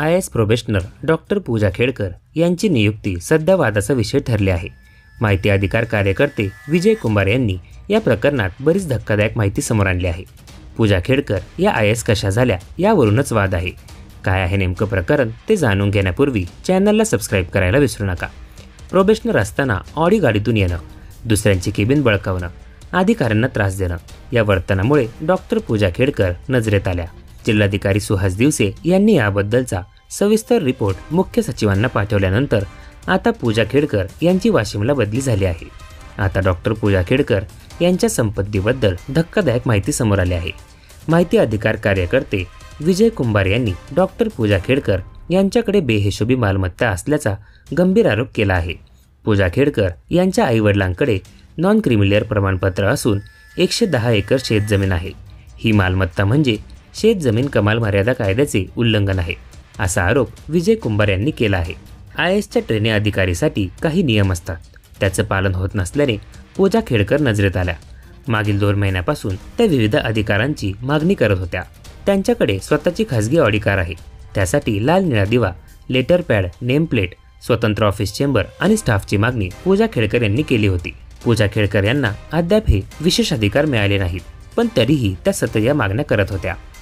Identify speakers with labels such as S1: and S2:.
S1: IAS probationer doctor पूजा खेडकर यांची नियुक्ती सध्या वादाचा विषय ठरली आहे। माहिती अधिकार कार्यकर्ते विजय कुंभार यांनी या प्रकरणात बरीच धक्कादायक माहिती समोर आणली आहे। पूजा खेडकर या IAS कशा झाल्या यावरूनच वाद आहे। काय आहे नेमकं प्रकरण ते जाणून घेण्यापूर्वी चॅनलला सबस्क्राईब करायला विसरू नका। प्रोबेशनर असताना ऑडी गाडीतून येणं, दुसऱ्यांची केबिन बळकावणं, अधिकाऱ्यांना त्रास देणं या वर्तनामुळे डॉक्टर पूजा खेडकर नजरेत आल्या। जिल्हाधिकारी सुहास दिवसे यांनी याबद्दलचा सविस्तर रिपोर्ट मुख्य सचिवांना पाठवल्यानंतर आता पूजा खेडकर यांची वाशिमला बदली झाली आहे। आता डॉक्टर पूजा खेडकर यांच्या संपत्तीबद्दल धक्कादायक माहिती समोर आली आहे। माहिती अधिकार कार्यकर्ते विजय कुंभार यांनी डॉक्टर पूजा खेडकर यांच्याकडे बेहिशोबी मालमत्ता असल्याचा गंभीर आरोप केला आहे। पूजा खेडकर यांच्या आईवडिलांकडे नॉन क्रिमिलियर प्रमाणपत्र असून 110 एकर शेतजमीन आहे। ही मालमत्ता म्हणजे शेतजमीन कमाल मर्यादा कायद्याचे उल्लंघन आहे, असा आरोप विजय कुंभार यांनी केला आहे। IASच्या ट्रेनिंग अधिकारीसाठी काही नियम असतात, त्याचं पालन होत नसल्याने पूजा खेडकर नजरेत आल्या। मागील 2 महिन्यापासून त्या विविध अधिकारांची मागणी करत होत्या। त्यांच्याकडे स्वतःची खासगी ऑडी कार आहे, त्यासाठी लाल निळा दिवा, लेटर पॅड, नेम प्लेट, स्वतंत्र ऑफिस चेंबर आणि स्टाफची मागणी पूजा खेडकर यांनी केली होती। पूजा खेडकर यांना अद्याप हे विशेष अधिकार मिळाले नाहीत, पण तरीही त्या सतत या मागण्या करत होत्या।